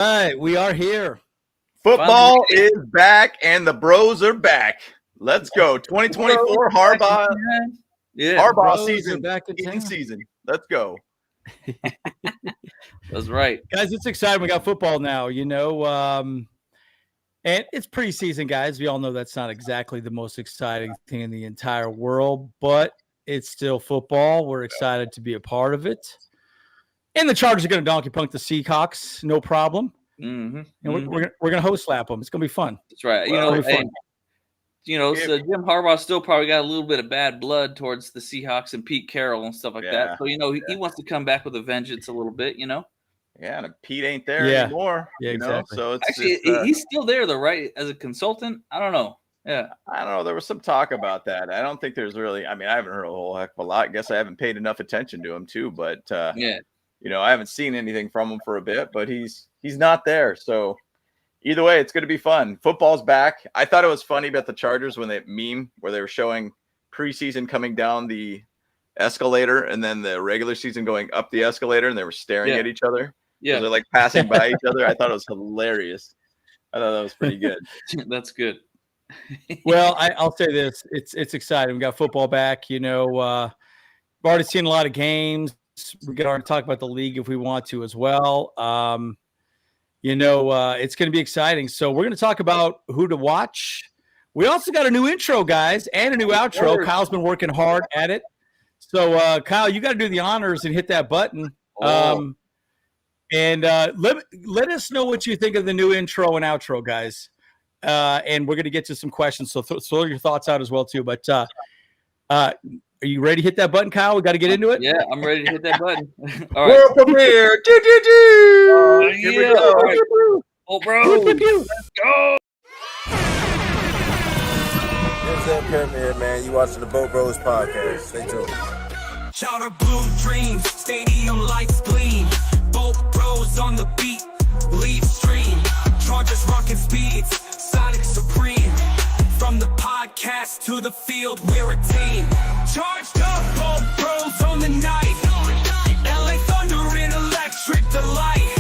right, we are here. Football is back, and the bros are back. Let's go. 2024 Harbaugh. Yeah, Harbaugh season. Season. Let's go. That's right. Guys, it's exciting. We got football now, and it's preseason, guys. We all know that's not exactly the most exciting thing in the entire world, but it's still football. We're excited to be a part of it. And the Chargers are going to donkey punk the Seahawks, no problem. Mm-hmm. And we're going to host slap them. It's going to be fun. That's right. So Jim Harbaugh still probably got a little bit of bad blood towards the Seahawks and Pete Carroll and stuff like that. So, he wants to come back with a vengeance a little bit, Yeah, and Pete ain't there anymore. Yeah, exactly. So it's actually he's still there though, right? As a consultant, I don't know. Yeah, I don't know. There was some talk about that. I don't think there's really. I mean, I haven't heard a whole heck of a lot. I guess I haven't paid enough attention to him too. But I haven't seen anything from him for a bit. But he's not there. So either way, it's going to be fun. Football's back. I thought it was funny about the Chargers when they meme where they were showing preseason coming down the escalator and then the regular season going up the escalator, and they were staring at each other. Yeah, they're like passing by each other. I thought it was hilarious. I thought that was pretty good. That's good. Well, I'll say this: it's exciting. We got football back. We've already seen a lot of games. We can already talk about the league if we want to as well. It's going to be exciting. So we're going to talk about who to watch. We also got a new intro, guys, and a new outro. Kyle's been working hard at it. So, Kyle, you got to do the honors and hit that button. And let us know what you think of the new intro and outro, guys. And we're going to get to some questions. So throw your thoughts out as well, too. But are you ready to hit that button, Kyle? We got to get into it? Yeah, I'm ready to hit that button. All right. World premiere. Here we go. Right. Oh, bro. Let's go. What's up, Herbert, man? You watching the Boat Bros podcast. Stay tuned. Charter blue dreams, stadium lights gleam. Boat Bros on the beat, lead stream. Chargers rocking speeds, Sonic supreme. From the podcast to the field, we're a team. Charged up, Boat Bros on the night. LA Thunder in electric delight.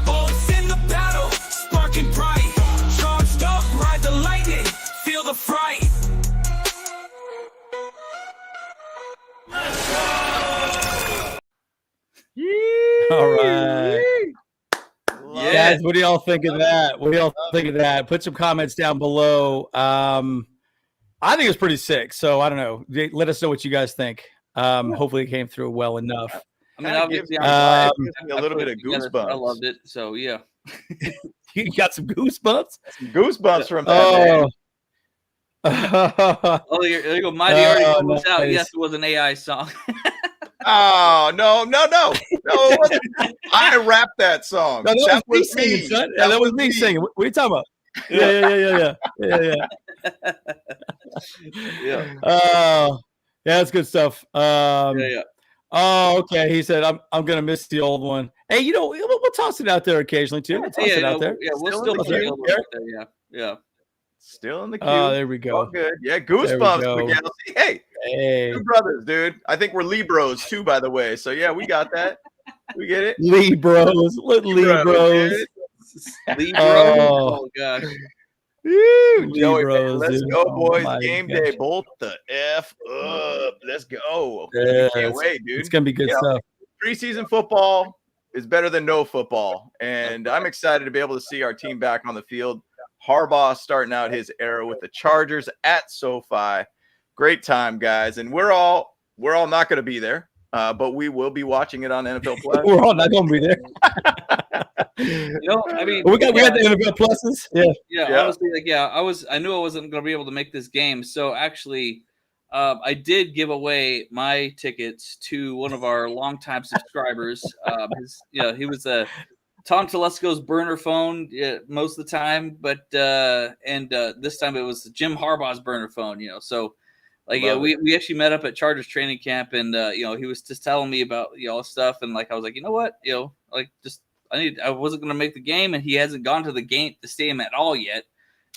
Bolts in the battle, sparking bright. Charged up, ride the lightning, feel the fright. All right. Yeah. Guys, what do y'all think of that? Put some comments down below. I think it's pretty sick. So I don't know. Let us know what you guys think. Hopefully it came through well enough. I mean, obviously, a little bit of goosebumps. I loved it. So yeah. You got some goosebumps? Some goosebumps from that. There you go. Mighty already comes out. Yes, it was an AI song. Oh, no, it wasn't. I rapped that song. No, that was me singing, son. That was me singing. What are you talking about? Yeah. Yeah. Oh, yeah, that's good stuff. Yeah. Oh, okay. He said, "I'm gonna miss the old one." Hey, we'll toss it out there occasionally too. We'll toss it out there. Yeah, we'll still put it out there. Yeah. Still in the queue. Oh, there we go. All good. Yeah, goosebumps, Miguel. Hey, two brothers, dude. I think we're Libros too, by the way. So yeah, we got that. We get it. Libros. What Libros? Oh gosh. Woo, Joey, Libros, let's dude. go, boys. Game gosh. day. Bolt the F up. Let's go. Yeah, Can't wait, dude. It's gonna be good stuff. Preseason football is better than no football. And I'm excited to be able to see our team back on the field. Harbaugh starting out his era with the Chargers at SoFi. Great time, guys. And we're all not going to be there, but we will be watching it on NFL Plus. We're all not going to be there. I mean, we got the NFL Pluses. Yeah. Honestly, I knew I wasn't going to be able to make this game. So actually, I did give away my tickets to one of our longtime subscribers. He was Tom Telesco's burner phone most of the time, but this time it was Jim Harbaugh's burner phone. So we actually met up at Chargers training camp, and he was just telling me about stuff, and I was like, you know what, I wasn't going to make the game, and he hasn't gone to the stadium at all yet,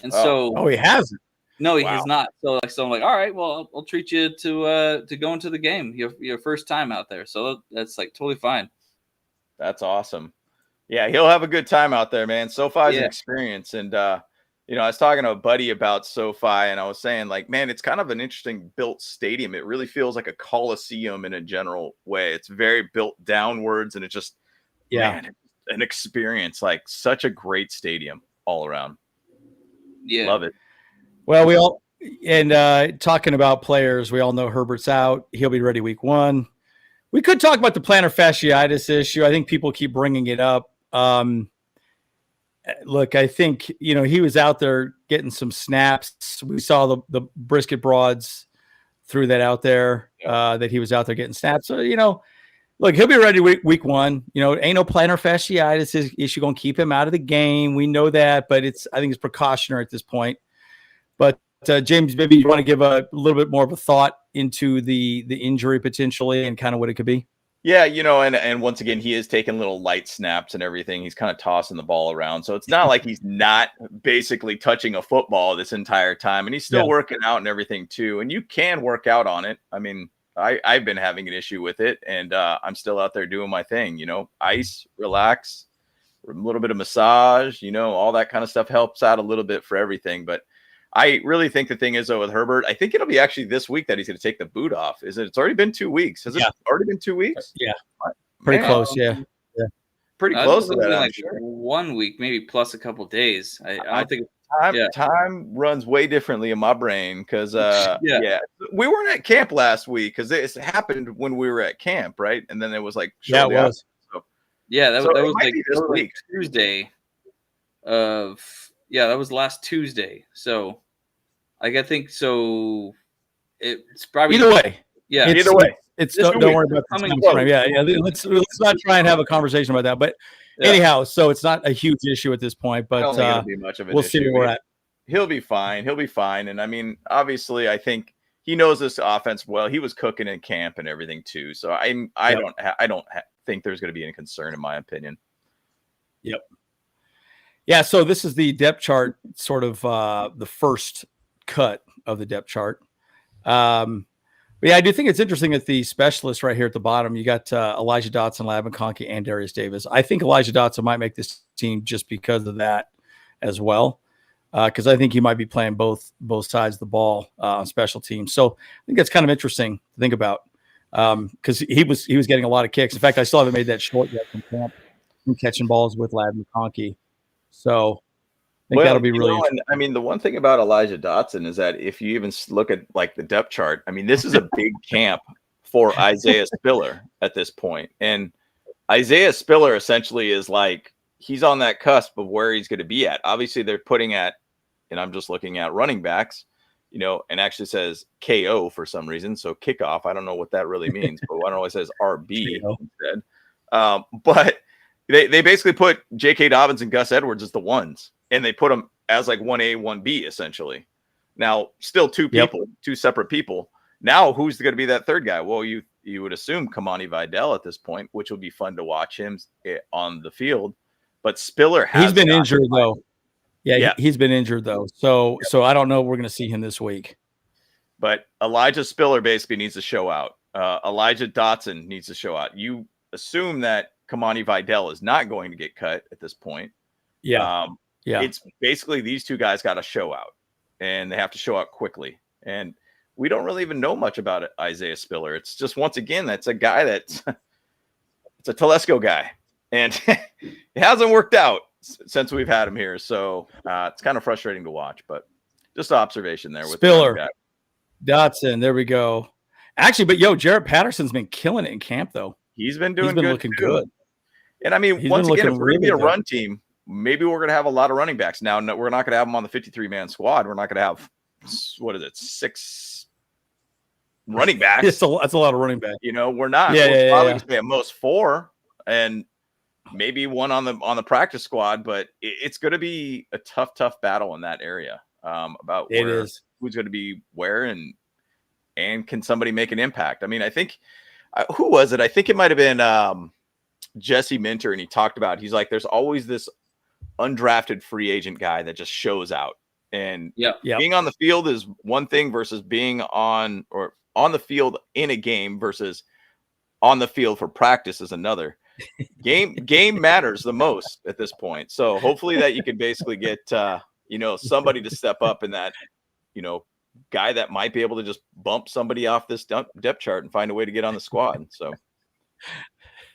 and he hasn't. No, he has not. So I'm like, all right, well, I'll treat you to go into the game, your first time out there. So that's totally fine. That's awesome. Yeah, he'll have a good time out there, man. SoFi's an experience. And, I was talking to a buddy about SoFi, and I was saying, like, man, it's kind of an interesting built stadium. It really feels like a coliseum in a general way. It's very built downwards, and it just, man, an experience. Like, such a great stadium all around. Yeah. Love it. Well, talking about players, we all know Herbert's out. He'll be ready week 1. We could talk about the plantar fasciitis issue. I think people keep bringing it up. Look, I think, he was out there getting some snaps. We saw the brisket broads threw that out there, that he was out there getting snaps. So, look, he'll be ready week 1. Ain't no plantar fasciitis issue going to keep him out of the game. We know that, but I think it's precautionary at this point. But James, maybe you want to give a little bit more of a thought into the injury potentially and kind of what it could be. Yeah, and once again, he is taking little light snaps and everything. He's kind of tossing the ball around. So it's not like he's not basically touching a football this entire time. And he's still working out and everything too. And you can work out on it. I mean, I've been having an issue with it, and I'm still out there doing my thing, ice, relax, a little bit of massage, all that kind of stuff helps out a little bit for everything. But I really think the thing is, though, with Herbert, I think it'll be actually this week that he's going to take the boot off. It's already been 2 weeks. Has it already been 2 weeks? Yeah. Pretty close. Yeah. Pretty close to that. Like 1 week, maybe plus a couple days. I think time runs way differently in my brain because, we weren't at camp last week because it happened when we were at camp, right? And then it was like, it was. So, that was like this week. Tuesday that was last Tuesday. So, I think so. It's probably either way. Yeah, either way. It's don't worry about the time frame. Yeah. Let's not try and have a conversation about that. But anyhow, so it's not a huge issue at this point. But I don't think it'll be much of an we'll issue. see where we're at. He'll be fine. He'll be fine. And I mean, obviously, I think he knows this offense well. He was cooking in camp and everything too. So I don't think there's going to be any concern, in my opinion. Yep. Yeah, so this is the depth chart, sort of the first cut of the depth chart. But yeah, I do think it's interesting that the specialists right here at the bottom, you got Elijah Dotson, Lab McConkey, and Darius Davis. I think Elijah Dotson might make this team just because of that as well, because I think he might be playing both sides of the ball on special teams. So I think that's kind of interesting to think about because he was getting a lot of kicks. In fact, I still haven't made that short yet from camp from catching balls with Lab McConkey. So I think that'll be really interesting. And I mean, the one thing about Elijah Dotson is that if you even look at like the depth chart, I mean, this is a big camp for Isaiah Spiller at this point. And Isaiah Spiller essentially is like, he's on that cusp of where he's going to be at. Obviously they're putting at, and I'm just looking at running backs, and actually says KO for some reason. So kickoff, I don't know what that really means, but I don't know, it says RB instead. But they basically put J.K. Dobbins and Gus Edwards as the ones, and they put them as like 1A, 1B essentially. Now, still two people, two separate people. Now, who's going to be that third guy? Well, you would assume Kamani Vidal at this point, which will be fun to watch him on the field. But Spiller he's been injured though. Yeah, he's been injured though. So I don't know if we're going to see him this week. But Elijah Spiller basically needs to show out. Elijah Dotson needs to show out. You assume that Kamani Vidal is not going to get cut at this point. It's basically these two guys got to show out, and they have to show out quickly. And we don't really even know much about it, Isaiah Spiller. It's just, once again, that's a guy it's a Telesco guy, and it hasn't worked out since we've had him here. So it's kind of frustrating to watch, but just an observation there with Spiller, Dotson. There we go. Actually, but Jarrett Patterson's been killing it in camp though. He's been looking good. And I mean, once again, if we're going to be a run team, maybe we're going to have a lot of running backs. Now, no, we're not going to have them on the 53-man squad. We're not going to have, 6 running backs. That's a lot of running backs. We're not. We're probably going to be at most 4, and maybe 1 on the practice squad. But it's going to be a tough battle in that area about who's going to be where and can somebody make an impact. I mean, I think who was it? I think it might have been Jesse Minter, and he talked about, he's like, there's always this undrafted free agent guy that just shows out, and being on the field is one thing versus being on the field in a game versus on the field for practice is another. game matters the most at this point. So hopefully that you can basically get somebody to step up in that, guy that might be able to just bump somebody off this depth chart and find a way to get on the squad. So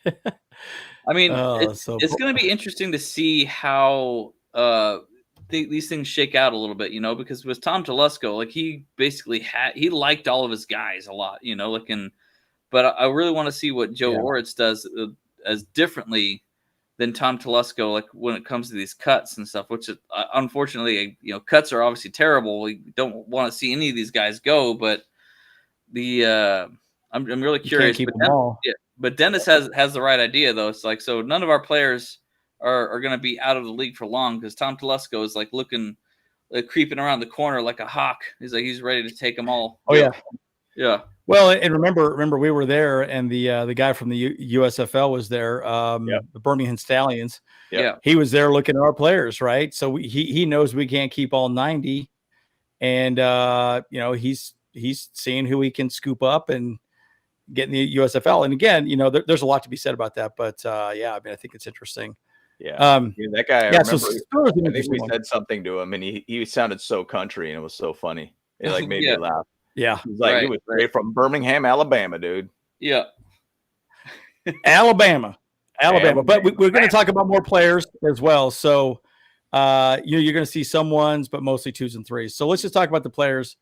I mean, it's going to be interesting to see how these things shake out a little bit, because with Tom Telesco, like he basically he liked all of his guys a lot, but I really want to see what Joe Oritz does as differently than Tom Telesco, like when it comes to these cuts and stuff, which unfortunately, cuts are obviously terrible. We don't want to see any of these guys go, but I'm really curious. But Dennis has the right idea though. It's like, so none of our players are going to be out of the league for long because Tom Telesco is like creeping around the corner like a hawk. He's ready to take them all. Oh yeah. Yeah. Well, and remember we were there, and the guy from the USFL was there, the Birmingham Stallions. Yeah, he was there looking at our players, right? So he knows we can't keep all 90, and he's seeing who he can scoop up and get in the USFL. And again, there's a lot to be said about that, but I think it's interesting. Yeah, that guy. I think we said something to him, and he sounded so country, and it was so funny. It made me laugh. Yeah, he's like he was straight from Birmingham, Alabama, dude. Yeah, Alabama. But we're going to talk about more players as well. So you're going to see some ones, but mostly 2s and 3s. So let's just talk about the players.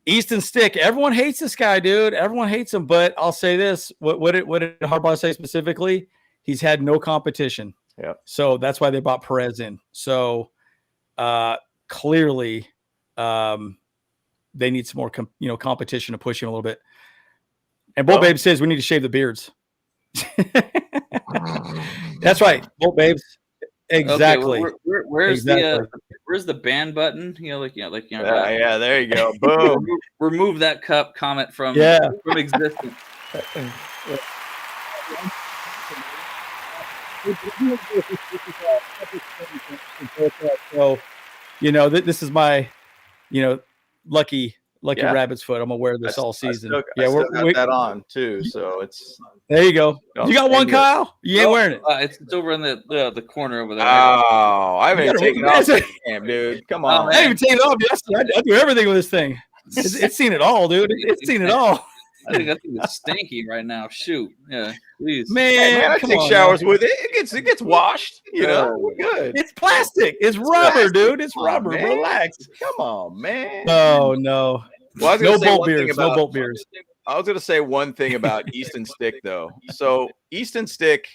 Easton Stick. Everyone hates this guy, dude. Everyone hates him. But I'll say this: what did Harbaugh say specifically? He's had no competition. Yeah. So that's why they brought Perez in. So clearly. They need some more, competition to push him a little bit. And Bolt Babe says we need to shave the beards. That's right, Bolt Babes. Exactly. Okay, where's the ban button? Yeah, there you go. Boom. Remove that comment from existence. So, this is my, lucky rabbit's foot. I'm gonna wear this all season. I still got that on too. So it's there. You go. You got one, Kyle. You ain't wearing it. It's over in the corner over there. Oh, I haven't even taken it off, camp, dude. Come on. I haven't even taken it off. I do everything with this thing. It's seen it all, dude. It's seen it all. I think it's stinky right now. Shoot, yeah, please, man. I take showers with it. It gets washed. We're good. It's plastic. It's rubber, dude. It's rubber. Man. Relax. Come on, man. Oh no. Well, no bolt beers. No bolt beers. I was going to say one thing about Easton Stick, though. So Easton Stick,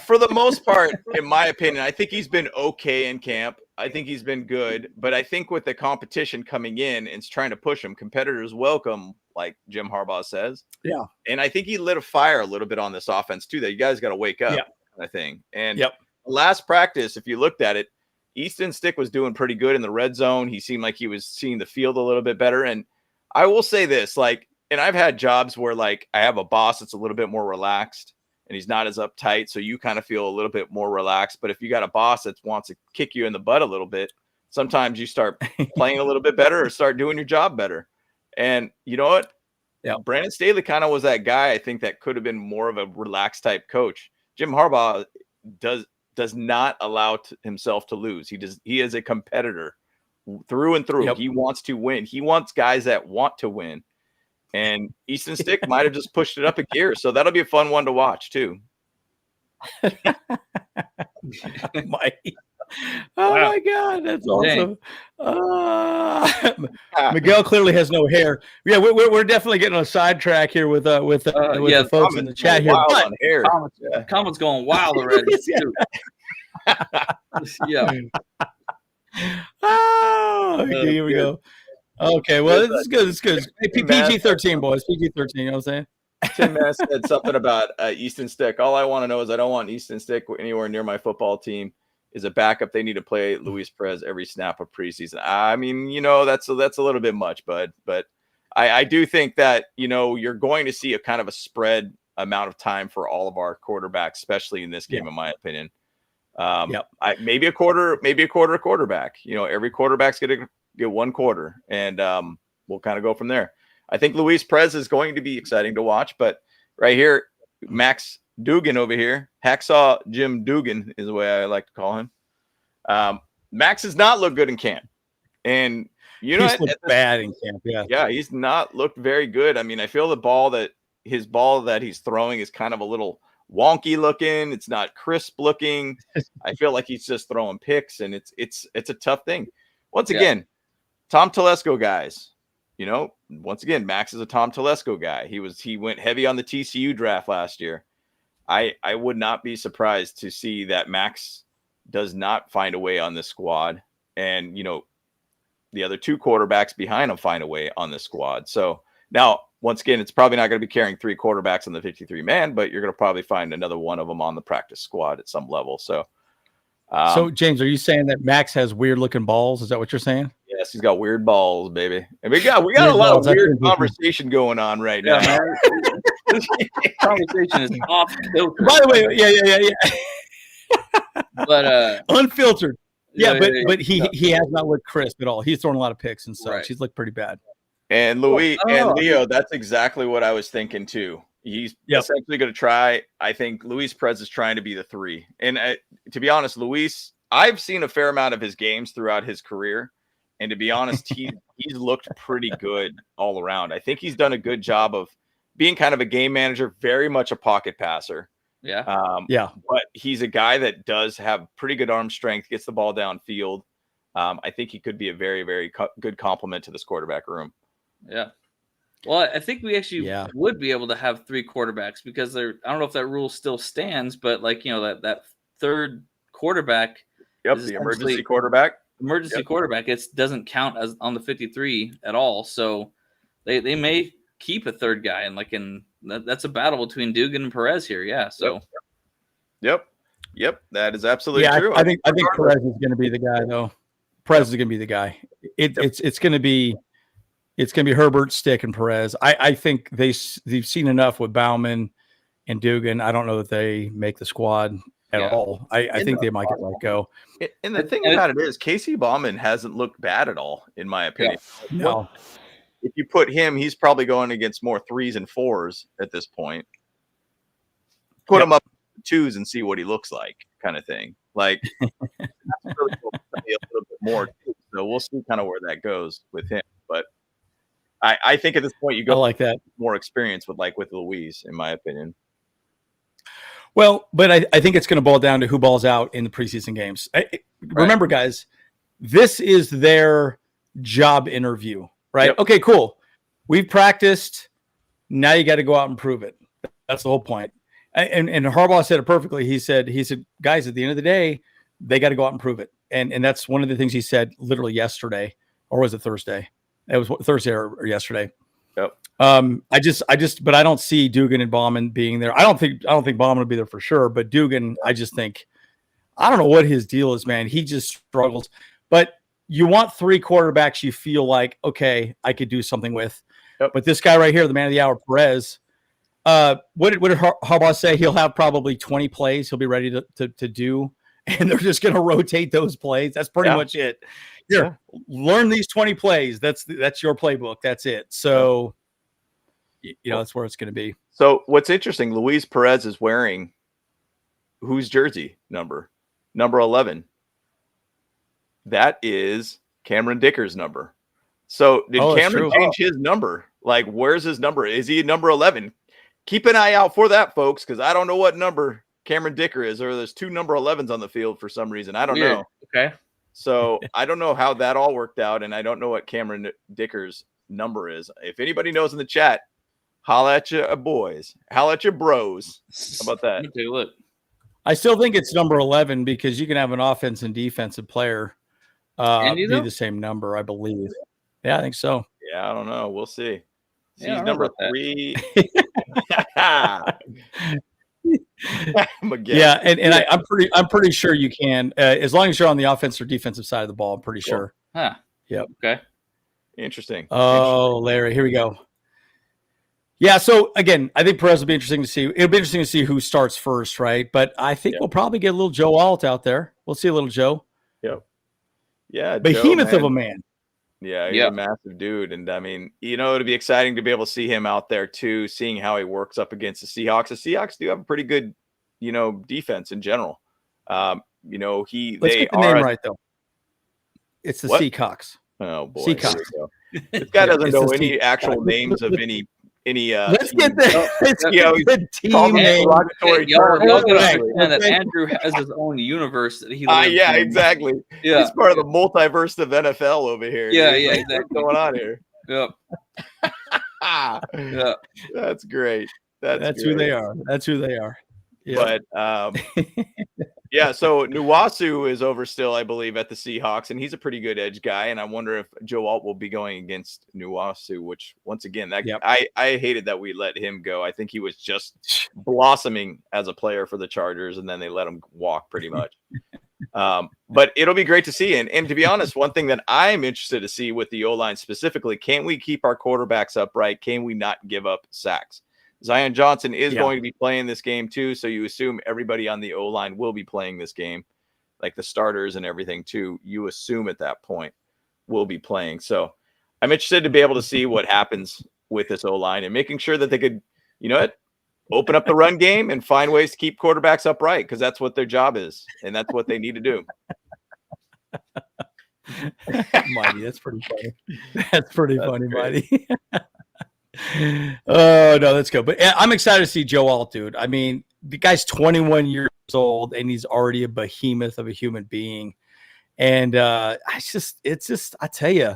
for the most part, in my opinion, I think he's been okay in camp. I think he's been good, but I think with the competition coming in and trying to push him, competitors welcome, like Jim Harbaugh says. Yeah. And I think he lit a fire a little bit on this offense too, that you guys got to wake up, I think. And last practice, if you looked at it, Easton Stick was doing pretty good in the red zone. He seemed like he was seeing the field a little bit better. And I will say this, and I've had jobs where I have a boss that's a little bit more relaxed and he's not as uptight. So you kind of feel a little bit more relaxed. But if you got a boss that wants to kick you in the butt a little bit, sometimes you start playing a little bit better or start doing your job better. And you know what? Yeah. Brandon Staley kind of was that guy. I think that could have been more of a relaxed type coach. Jim Harbaugh does not allow himself to lose. He is a competitor through and through. Yep. He wants to win. He wants guys that want to win. And Easton Stick might have just pushed it up a gear. So that'll be a fun one to watch too. My God, that's awesome. Miguel clearly has no hair. Yeah, we're definitely getting on a sidetrack here with the folks in the chat here. Comments going wild already. Yeah. Okay, here we go. Okay, well, this is good. It's good. PG-13, boys. PG-13, you know what I'm saying? Tim Mass said something about Easton Stick. All I want to know is I don't want Easton Stick anywhere near my football team. Is a backup. They need to play Luis Perez every snap of preseason. I mean, that's a little bit much, but I do think that, you're going to see a kind of a spread amount of time for all of our quarterbacks, especially in this game, in my opinion. Maybe a quarterback. Every quarterback's going to get one quarter, and we'll kind of go from there. I think Luis Perez is going to be exciting to watch, but right here, Max Dugan over here. Hacksaw Jim Dugan is the way I like to call him. Max has not looked good in camp. And he's looked bad in camp. Yeah, he's not looked very good. I mean, I feel his ball that he's throwing is kind of a little wonky looking. It's not crisp looking. I feel like he's just throwing picks, and it's a tough thing. Once again, Tom Telesco guys. Once again, Max is a Tom Telesco guy. He went heavy on the TCU draft last year. I would not be surprised to see that Max does not find a way on this squad, and the other two quarterbacks behind him find a way on this squad. So now, once again, it's probably not going to be carrying 3 quarterbacks on the 53-man, but you're going to probably find another one of them on the practice squad at some level. So, James, are you saying that Max has weird looking balls? Is that what you're saying? Yes, he's got weird balls, baby. And we got a lot of weird conversation going on right now. Conversation is off kilter. By the way, yeah. But unfiltered. But he has not looked crisp at all. He's thrown a lot of picks and such. Right. He's looked pretty bad. And Leo, that's exactly what I was thinking too. He's essentially going to try. I think Luis Perez is trying to be the 3. And to be honest, Luis, I've seen a fair amount of his games throughout his career. And to be honest, he's looked pretty good all around. I think he's done a good job of being kind of a game manager, very much a pocket passer. Yeah. But he's a guy that does have pretty good arm strength, gets the ball downfield. I think he could be a very, very good complement to this quarterback room. Yeah. Well, I think we actually would be able to have 3 quarterbacks because I don't know if that rule still stands, but that third quarterback. Yep, the emergency quarterback. Quarterback. It doesn't count as on the 53 at all. So they may keep a third guy, and that's a battle between Dugan and Perez here. Yeah. So. Yep. That is absolutely true. I think Perez is going to be the guy, though. Perez is going to be the guy. It's going to be Herbert, Stick, and Perez. I think they've seen enough with Bauman and Dugan. I don't know that they make the squad at all. I think they might get let go. And the thing about it is, Casey Bauman hasn't looked bad at all, in my opinion. Yeah. No. If you put him, he's probably going against more 3s and 4s at this point. Put him up 2s and see what he looks like, kind of thing. Like, that's really cool. A little bit more too. So we'll see kind of where that goes with him. But I think at this point you go like that more experience with Luis, in my opinion. Well, but I think it's going to boil down to who balls out in the preseason games. Remember, guys, this is their job interview, right? Yep. Okay, cool. We've practiced. Now you got to go out and prove it. That's the whole point. And Harbaugh said it perfectly. He said, guys, at the end of the day, they got to go out and prove it. And that's one of the things he said literally yesterday, or was it Thursday? It was Thursday or yesterday. Yep. But I don't see Dugan and Bauman being there. I don't think Bauman will be there for sure, but Dugan, I just think, I don't know what his deal is, man. He just struggles. But you want 3 quarterbacks you feel like, okay, I could do something with. Yep. But this guy right here, the man of the hour, Perez, what did Harbaugh say? He'll have probably 20 plays he'll be ready to do, and they're just going to rotate those plays. That's pretty much it. Here, learn these 20 plays. That's your playbook. That's it. So, that's where it's going to be. So what's interesting, Luis Perez is wearing whose jersey number? Number 11. That is Cameron Dicker's number. So did Cameron change his number? Like, where's his number? Is he number 11? Keep an eye out for that, folks, because I don't know what number Cameron Dicker is, or there's 2 number 11s on the field for some reason. I don't know. Okay. So I don't know how that all worked out, and I don't know what Cameron Dicker's number is. If anybody knows in the chat, holla at you boys. Holla at your bros. How about that? Okay, look. I still think it's number 11 because you can have an offense and defensive player be the same number, I believe. Yeah, I think so. Yeah, I don't know. We'll see. Yeah, he's number 3. Yeah, and I'm pretty sure you can, as long as you're on the offense or defensive side of the ball. I'm pretty sure. Huh. Yep. Okay. Interesting. Oh, Larry, here we go. Yeah. So again, I think Perez will be interesting to see. It'll be interesting to see who starts first, right? But I think we'll probably get a little Joe Alt out there. We'll see a little Joe. Yep. Yeah. Behemoth of a man. Yeah, he's a massive dude. And I mean, it'd be exciting to be able to see him out there too, seeing how he works up against the Seahawks. The Seahawks do have a pretty good, defense in general. Let's they get the are name right though. It's the Seahawks. Oh boy. Seahawks. This guy doesn't know any actual names of any let's teams. get the team name. Y'all gotta understand that Andrew has his own universe that he lives in. Exactly. Yeah. He's part of the multiverse of NFL over here. Yeah, exactly. What's going on here? Yep. Yeah. That's great. That's great. who they are. That's who they are. Yeah. But yeah, so Nuwasu is over still, I believe, at the Seahawks, and he's a pretty good edge guy. And I wonder if Joe Alt will be going against Nuwasu, which once again, I hated that we let him go. I think he was just blossoming as a player for the Chargers, and then they let him walk pretty much. But it'll be great to see. And to be honest, one thing that I'm interested to see with the O-line specifically, can we keep our quarterbacks upright? Can we not give up sacks? Zion Johnson is going to be playing this game too, so you assume everybody on the O-line will be playing this game, like the starters and everything too. You assume at that point will be playing. So I'm interested to be able to see what happens with this O-line and making sure that they could, open up the run game and find ways to keep quarterbacks upright, because that's what their job is, and that's what they need to do. Mighty, that's pretty funny. That's pretty funny, Mighty. Oh no, that's good. But I'm excited to see Joe Alt, dude. I mean, the guy's 21 years old and he's already a behemoth of a human being. And I tell you,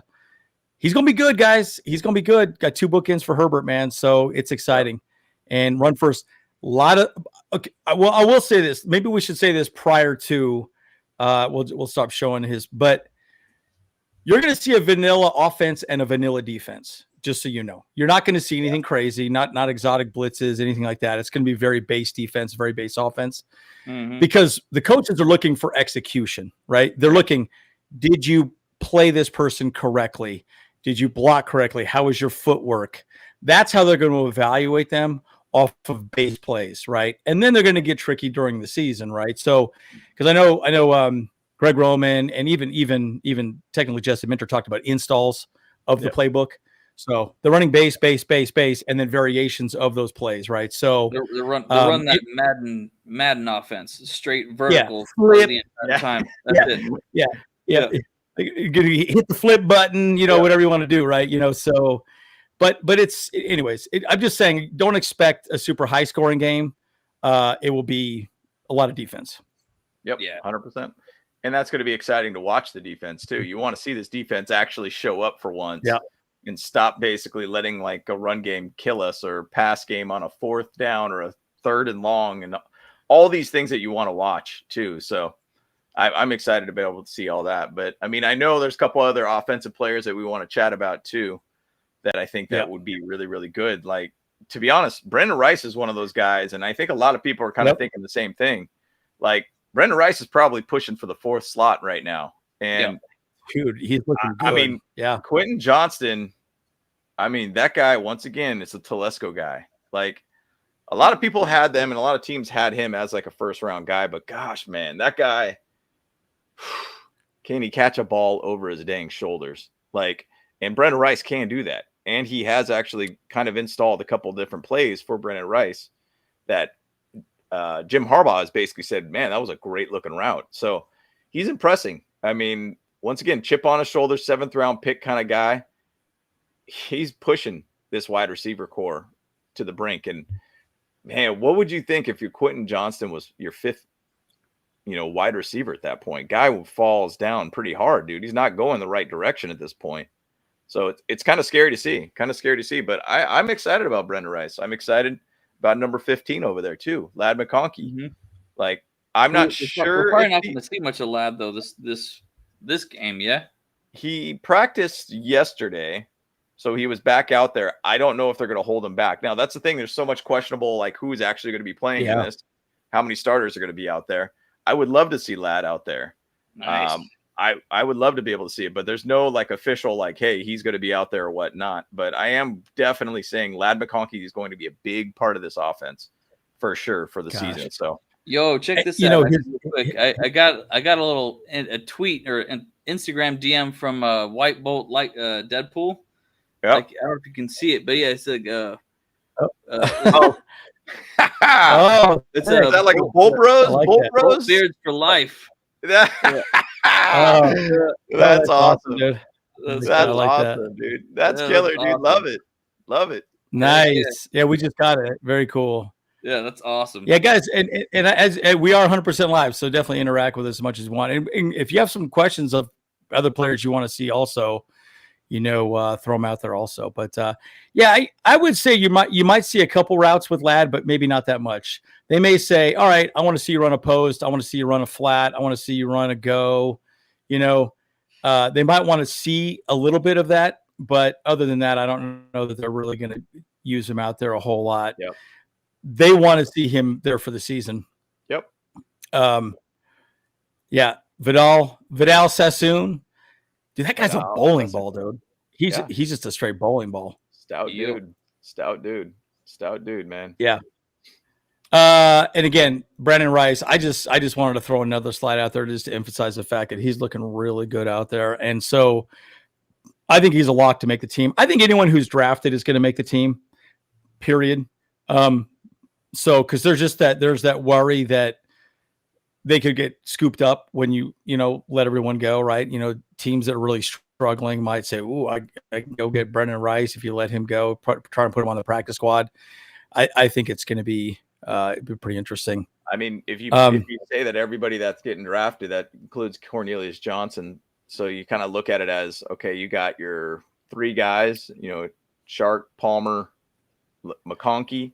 he's gonna be good, guys. He's gonna be good. Got 2 bookends for Herbert, man. So it's exciting. And run first. I will say this. Maybe we should say this prior to we'll stop showing his, but you're gonna see a vanilla offense and a vanilla defense. Just so you know, you're not going to see anything crazy, not exotic blitzes, anything like that. It's going to be very base defense, very base offense, because the coaches are looking for execution, right? They're looking, did you play this person correctly? Did you block correctly? How was your footwork? That's how they're going to evaluate them off of base plays, right? And then they're going to get tricky during the season, right? So, because I know Greg Roman and even technically Justin Minter talked about installs of the playbook. So they're running base, and then variations of those plays, right? So they run that Madden offense, straight vertical flip the entire time. That's it. Yeah. You hit the flip button, whatever you want to do, right? So, but it's anyways. I'm just saying, don't expect a super high scoring game. It will be a lot of defense. Yep. Yeah. 100%. And that's going to be exciting to watch the defense too. You want to see this defense actually show up for once. Yeah. And stop basically letting like a run game kill us, or pass game on a 4th down or a 3rd and long, and all these things that you want to watch too. So I'm excited to be able to see all that. But I mean, I know there's a couple other offensive players that we want to chat about too, that I think that would be really, really good. Like, to be honest, Brendan Rice is one of those guys. And I think a lot of people are kind of thinking the same thing. Like, Brendan Rice is probably pushing for the 4th slot right now. And dude, he's looking good. I mean, Quentin Johnston, that guy, once again, is a Telesco guy. Like, a lot of people had them and a lot of teams had him as like a 1st round guy, but gosh, man, that guy, can he catch a ball over his dang shoulders? Like, and Brendan Rice can do that. And he has actually kind of installed a couple different plays for Brendan Rice that Jim Harbaugh has basically said, man, that was a great looking route. So he's impressing. I mean, once again, chip on his shoulder, 7th round pick kind of guy. He's pushing this wide receiver core to the brink. And man, what would you think if your Quentin Johnston was your 5th, wide receiver at that point? Guy falls down pretty hard, dude. He's not going the right direction at this point. So it's kind of scary to see. But I'm excited about Brendan Rice. I'm excited about number 15 over there too, Ladd McConkey. Mm-hmm. Like, I'm not sure. We're probably not going to see much of Ladd though this game. Yeah, he practiced yesterday, so he was back out there. I don't know if they're going to hold him back. Now that's the thing. There's so much questionable, like who's actually going to be playing in this, how many starters are going to be out there. I would love to see Ladd out there. Nice. I would love to be able to see it, but there's no like official, like, hey, he's going to be out there or whatnot. But I am definitely saying Ladd McConkey is going to be a big part of this offense for sure for the season. So, yo, check this out. I got a little a tweet or an Instagram DM from White Bolt like Deadpool. Yep. Like, I don't know if you can see it, but yeah, it's like Is that like a Bolt Bros? like Bolt that. Bros? Beards for life. That's awesome, dude. That's like awesome, dude. That's Yeah, killer, that's dude. awesome. Love it. Love it. Nice. Yeah, we just got it. Very cool. Yeah, that's awesome. Yeah, guys, and as we are 100% live, so definitely interact with us as much as you want. And if you have some questions of other players you want to see, also, throw them out there also. But yeah, I would say you might see a couple routes with Ladd, but maybe not that much. They may say, all right, I want to see you run a post, I want to see you run a flat, I want to see you run a go. They might want to see a little bit of that, but other than that, I don't know that they're really going to use him out there a whole lot. Yep. They want to see him there for the season. Yep. Yeah. Vidal Sassoon. Dude, that guy's a bowling ball, dude. He's just a straight bowling ball. Stout dude, man. Yeah. And again, Brandon Rice, I just wanted to throw another slide out there just to emphasize the fact that he's looking really good out there. And so I think he's a lock to make the team. I think anyone who's drafted is going to make the team, period. So, cause there's that worry that they could get scooped up when you let everyone go, right? Teams that are really struggling might say, "Ooh, I can go get Brendan Rice if you let him go, try and put him on the practice squad." I think it's going to be pretty interesting. I mean, if you say that everybody that's getting drafted, that includes Cornelius Johnson. So you kind of look at it as, okay, you got your three guys, Shark, Palmer, McConkey,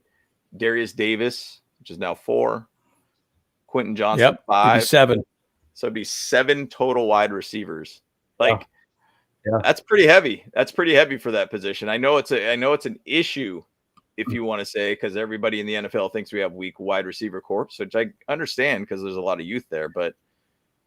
Darius Davis, which is now 4, Quentin Johnson, 5, 7. So it'd be 7 total wide receivers. That's pretty heavy. That's pretty heavy for that position. I know it's an issue, if you want to say, because everybody in the NFL thinks we have weak wide receiver corps, which I understand because there's a lot of youth there, but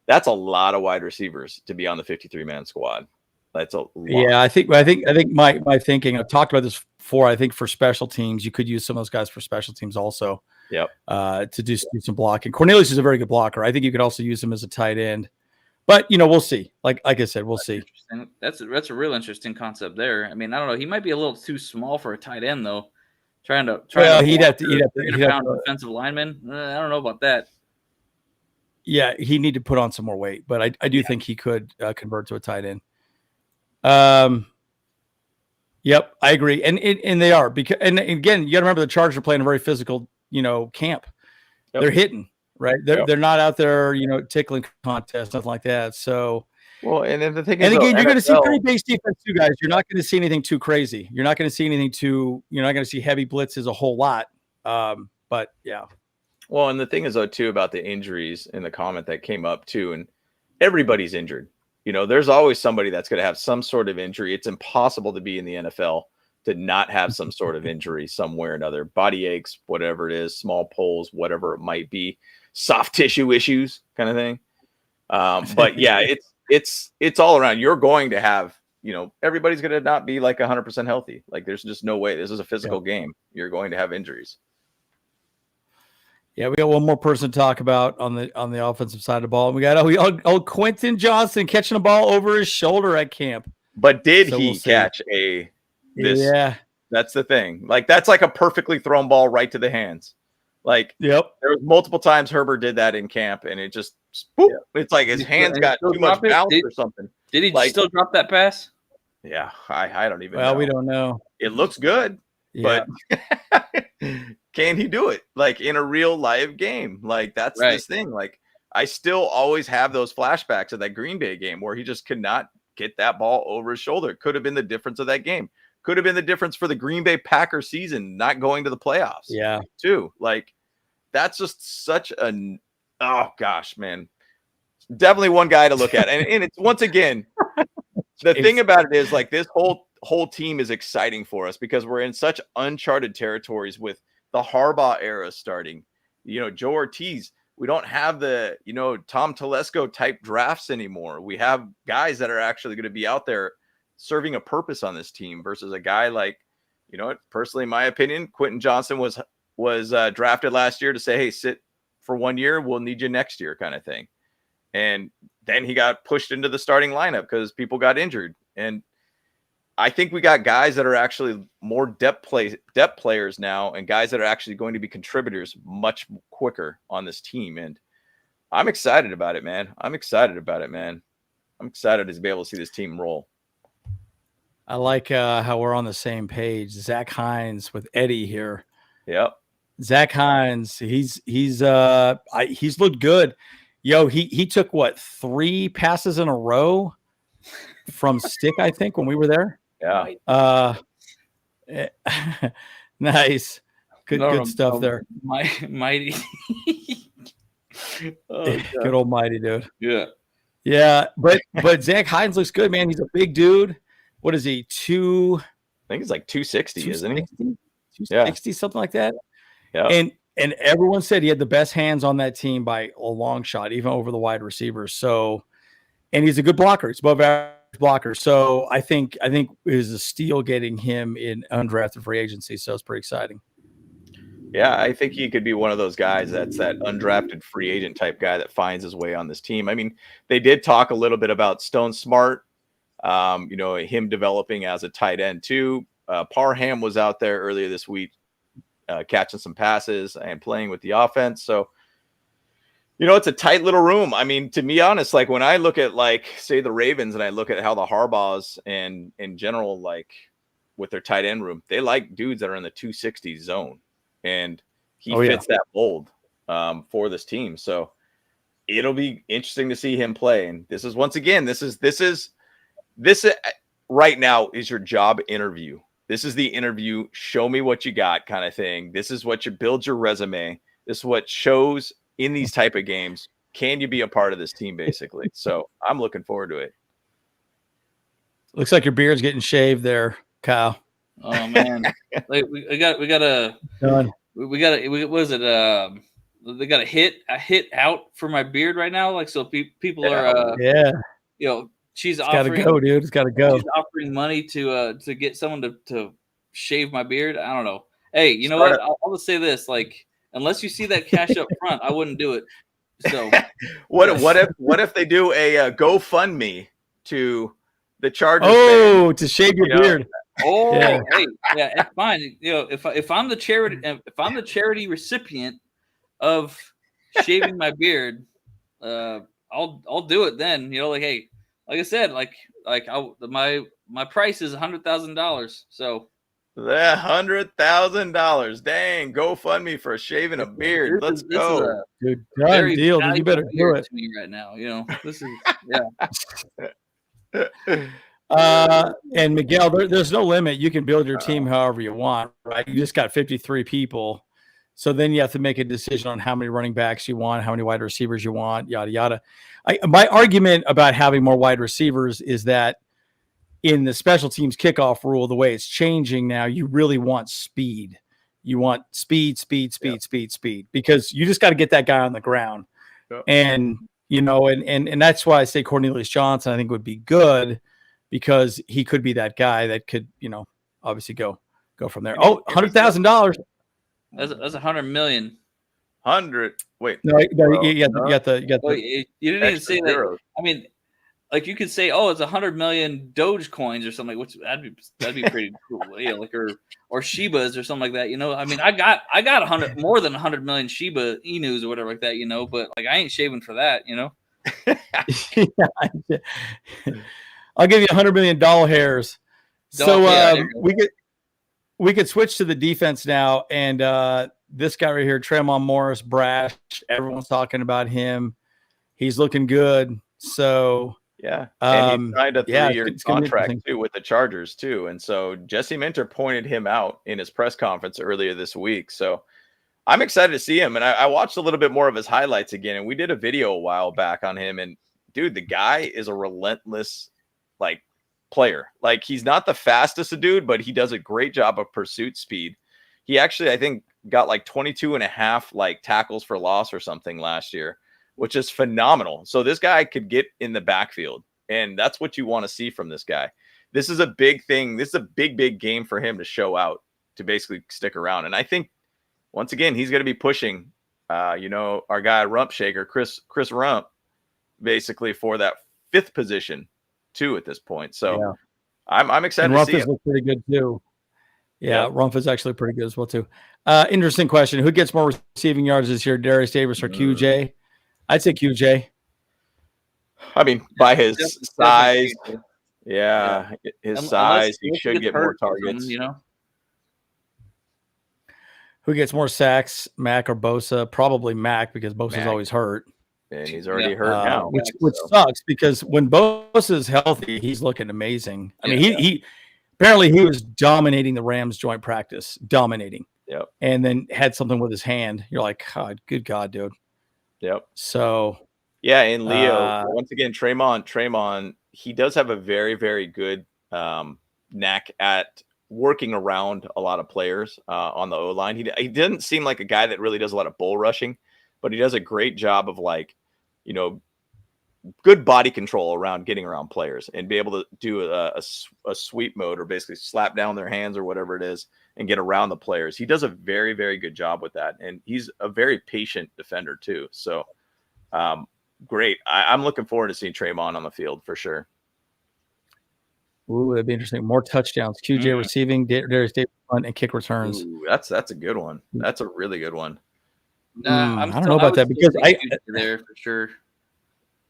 that's a lot of wide receivers to be on the 53-man squad. That's a lot. Yeah, I think my thinking, I've talked about this before. I think for special teams, you could use some of those guys for special teams also. Yep. To do some blocking. Cornelius is a very good blocker. I think you could also use him as a tight end. But we'll see. Like I said, we'll see. That's a real interesting concept there. I mean, I don't know. He might be a little too small for a tight end though. Trying to he'd have to 300-pound defensive lineman. I don't know about that. Yeah, he need to put on some more weight, but I do think he could convert to a tight end. Yep, I agree, and they are, because and again, you got to remember the Chargers are playing a very physical, camp. Yep. They're hitting, right? They're not out there, tickling contests, nothing like that. So, well, and then the thing is, and again, you're going to see pretty base defense too, guys. You're not going to see anything too crazy. You're not going to see anything too. You're not going to see heavy blitzes a whole lot. But yeah. Well, and the thing is, though, too, about the injuries in the comment that came up too, and everybody's injured. There's always somebody that's going to have some sort of injury. It's impossible to be in the NFL to not have some sort of injury somewhere or another. Body aches, whatever it is, small pulls, whatever it might be, soft tissue issues kind of thing. But yeah, it's all around. You're going to have, everybody's going to not be like 100% healthy. Like there's just no way. This is a physical game. You're going to have injuries. Yeah, we got one more person to talk about on the offensive side of the ball. We got Quentin Johnson catching a ball over his shoulder at camp. But did he catch this? Yeah, that's the thing. Like that's like a perfectly thrown ball right to the hands. Like, yep. There was multiple times Herbert did that in camp, and it just boop, it's like his hands got too much bounce or something. Did he still drop that pass? Yeah, I don't even know. Well, we don't know. It looks good, but can he do it like in a real live game? Like that's this thing. Like I still always have those flashbacks of that Green Bay game where he just could not get that ball over his shoulder. Could have been the difference of that game. Could have been the difference for the Green Bay Packers season not going to the playoffs. Yeah, too. Like that's just such oh gosh, man. Definitely one guy to look at. And it's once again, the thing about it is like this whole team is exciting for us because we're in such uncharted territories with the Harbaugh era starting. Joe Ortiz, we don't have the, Tom Telesco type drafts anymore. We have guys that are actually going to be out there serving a purpose on this team versus a guy like, personally, in my opinion, Quentin Johnson was drafted last year to say, hey, sit for 1 year. We'll need you next year kind of thing. And then he got pushed into the starting lineup because people got injured. And I think we got guys that are actually more depth players now, and guys that are actually going to be contributors much quicker on this team. And I'm excited about it, man. I'm excited to be able to see this team roll. I like how we're on the same page. Zach Hines with Eddie here. Yep. Zach Hines, he's looked good. Yo, he took what, 3 passes in a row from stick, I think, when we were there. Yeah. Nice. Good stuff there. Mighty. Good old Mighty, dude. Yeah. Yeah, but Zach Hines looks good, man. He's a big dude. What is he? I think it's like 260, isn't he? 260, something like that. Yeah. And everyone said he had the best hands on that team by a long shot, even over the wide receivers. So, and he's a good blocker. He's above average blocker. So I think it was a steal getting him in undrafted free agency. So it's pretty exciting. Yeah, I think he could be one of those guys that's that undrafted free agent type guy that finds his way on this team. I mean, they did talk a little bit about Stone Smart, him developing as a tight end too. Parham was out there earlier this week, catching some passes and playing with the offense. So, it's a tight little room. I mean, to be honest, like when I look at say the Ravens and I look at how the Harbaughs and in general, like with their tight end room, they like dudes that are in the 260 zone. And he fits that mold for this team. So it'll be interesting to see him play. And this is, once again, this is right now is your job interview. This is the interview. Show me what you got kind of thing. This is what you build your resume. This is what shows in these type of games. Can you be a part of this team, basically? So I'm looking forward to it. Looks like your beard's getting shaved there, Kyle. Oh man, like we got a what is it? They got a hit out for my beard right now. Like, so people are she's offering, gotta go, dude. It's gotta go. She's offering money to get someone to shave my beard. I don't know. Hey, you know what? I'll just say this: like, unless you see that cash up front, I wouldn't do it. So what if they do a GoFundMe to the Chargers? Oh, to shave your beard. Oh, yeah. Hey, yeah, it's fine. If I'm the charity recipient of shaving my beard, I'll do it then. Hey, like I said, my price is $100,000. So that $100,000, dang, GoFundMe for shaving a beard. Let's go, dude. Done deal. Dude, you better do it to me right now. This is and Miguel, there's no limit. You can build your team however you want, right? You just got 53 people. So then you have to make a decision on how many running backs you want, how many wide receivers you want, yada, yada. My argument about having more wide receivers is that in the special teams kickoff rule, the way it's changing now, you really want speed. You want speed, because you just got to get that guy on the ground. Yep. And, and that's why I say Cornelius Johnson, I think, would be good, because he could be that guy that could, obviously go from there. Oh, $100,000. That's $100 million. 100. Wait. No, you got the. Well, you didn't even say that. I mean, like you could say, oh, it's 100 million Doge coins or something. Which that'd be pretty cool. Yeah, like or Shibas or something like that. I mean, I got more than 100 million Shiba Inus or whatever like that. But like I ain't shaving for that. I'll give you $100 million hairs. So we could switch to the defense now, and this guy right here, Tremont Morris, brash. Everyone's talking about him. He's looking good. So yeah, and he signed a 3-year contract too with the Chargers too. And so Jesse Minter pointed him out in his press conference earlier this week. So I'm excited to see him, and I watched a little bit more of his highlights again. And we did a video a while back on him, and dude, the guy is a relentless player. Like, he's not the fastest dude, but he does a great job of pursuit speed. He actually, I think, got 22 and a half tackles for loss or something last year, which is phenomenal. So this guy could get in the backfield, and that's what you want to see from this guy. This is a big thing. This is a big game for him to show out, to basically stick around. And I think, once again, he's going to be pushing, our guy Rump Shaker, Chris Rump, basically for that 5th position too at this point. So Yeah. I'm excited And to see Rumpus it. looks pretty good too. Yeah, Yep. Rumpus actually pretty good as well too. Interesting question. Who gets more receiving yards this year, Darius Davis or QJ? I'd say QJ. I mean, by his size, definitely. his Unless size, he gets should get more hurt or targets. something, you know. Who gets more sacks, Mac or Bosa? Probably Mac because Bosa's Mac. always hurt. And he's already hurt now. Which sucks because when Bosa's healthy, he's looking amazing. I mean, he apparently he was dominating the Rams joint practice, dominating. Yep. And then had something with his hand. You're like, God, good God, dude. Yep. So yeah, and Leo, once again, Tremon, he does have a very, very good knack at working around a lot of players on the O-line. He didn't seem like a guy that really does a lot of bull rushing, but he does a great job of good body control around getting around players and be able to do a sweep mode or basically slap down their hands or whatever it is and get around the players. He does a very, very good job with that. And he's a very patient defender too. So great. I'm looking forward to seeing Tremon on the field for sure. Ooh, that'd be interesting. More touchdowns. QJ receiving, Darius Davis punt, and kick returns. Ooh, that's a good one. That's a really good one. I don't know about that because I there for sure.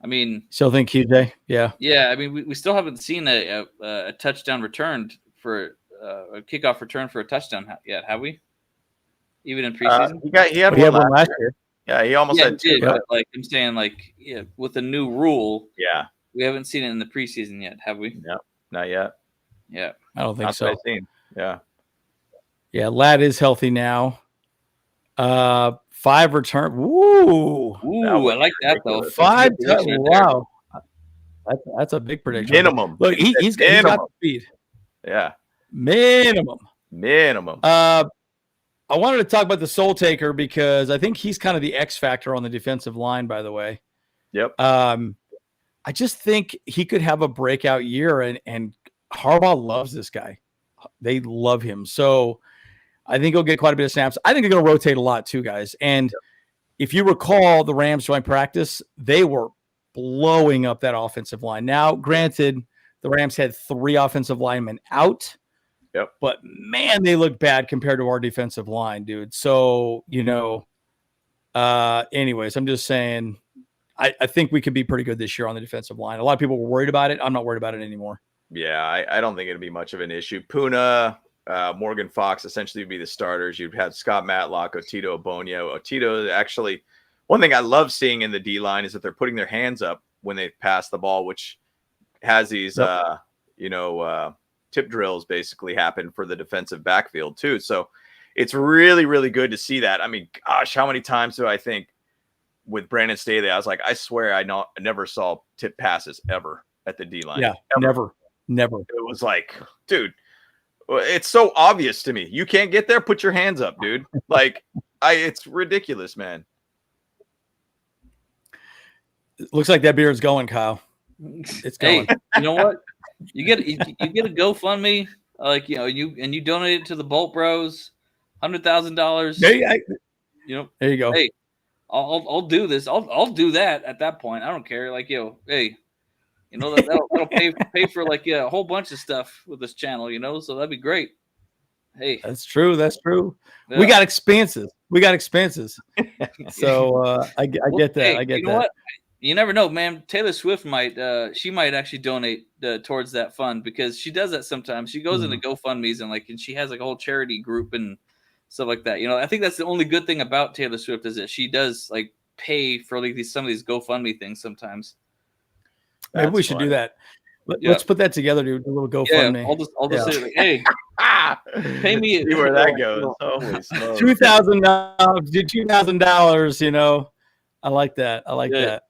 I mean, still think QJ. Yeah. Yeah. I mean, we still haven't seen a touchdown returned for a kickoff return for a touchdown yet, have we? Even in preseason, he had one last year. Yeah, he almost had 2. But like I'm saying, with the new rule, we haven't seen it in the preseason yet, have we? No, not yet. Yeah, I don't think so. I've seen. Yeah, Ladd is healthy now. 5 return. Ooh, I like that though. 5. Wow, that's a big prediction. Minimum. Look, he's got speed. Yeah, minimum. I wanted to talk about the Soul Taker because I think he's kind of the X factor on the defensive line. By the way, yep. I just think he could have a breakout year, and Harbaugh loves this guy. They love him. So I think he'll get quite a bit of snaps. I think they're going to rotate a lot too, guys. And if you recall the Rams joint practice, they were blowing up that offensive line. Now, granted, the Rams had 3 offensive linemen out. Yep. But man, they look bad compared to our defensive line, dude. So, anyways, I'm just saying, I think we could be pretty good this year on the defensive line. A lot of people were worried about it. I'm not worried about it anymore. Yeah, I don't think it'll be much of an issue. Puna, Morgan Fox essentially would be the starters. You'd have Scott Matlock, Otito Obonio. Otito, actually, one thing I love seeing in the D-line is that they're putting their hands up when they pass the ball, which has these, tip drills basically happen for the defensive backfield too. So it's really, really good to see that. I mean, gosh, how many times do I think with Brandon Staley, I was like, I swear I never saw tip passes ever at the D-line. Yeah, ever. Never. It was like, dude, it's so obvious to me. You can't get there, put your hands up, dude. Like, it's ridiculous, man. It looks like that beard's going, Kyle. It's going. Hey, you know what? You get a GoFundMe, you donate it to the Bolt Bros, $100,000. There you go. Hey, I'll do this. I'll do that at that point. I don't care. That'll pay for a whole bunch of stuff with this channel. So that'd be great. Hey, that's true. Yeah. We got expenses. So I get that. Hey, I get that. What? You never know, man. Taylor Swift might actually donate towards that fund because she does that sometimes. She goes into GoFundMe's and she has a whole charity group and stuff like that. I think that's the only good thing about Taylor Swift is that she does pay for some of these GoFundMe things sometimes. Maybe we should do that. Let's put that together, dude. A little GoFundMe. Yeah, I'll just say hey, pay me. See where that goes. $2,000. $2,000. I like that. that.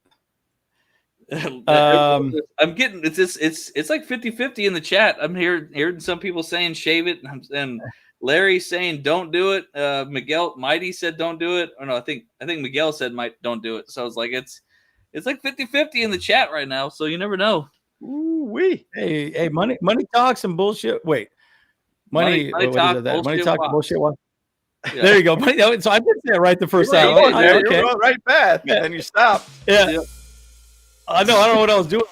I'm getting it's like 50-50 in the chat. I'm hearing some people saying shave it, and Larry saying don't do it. Miguel Mighty said don't do it. Or no, I think Miguel said don't do it. So it's like it's like 50-50 in the chat right now. So you never know. Ooh-wee. Hey, money talks and bullshit. Wait, money talk, bullshit. What? Yeah. There you go. So I did say it right the first time. You're on right path, and then you stop. Yeah. I don't know what I was doing.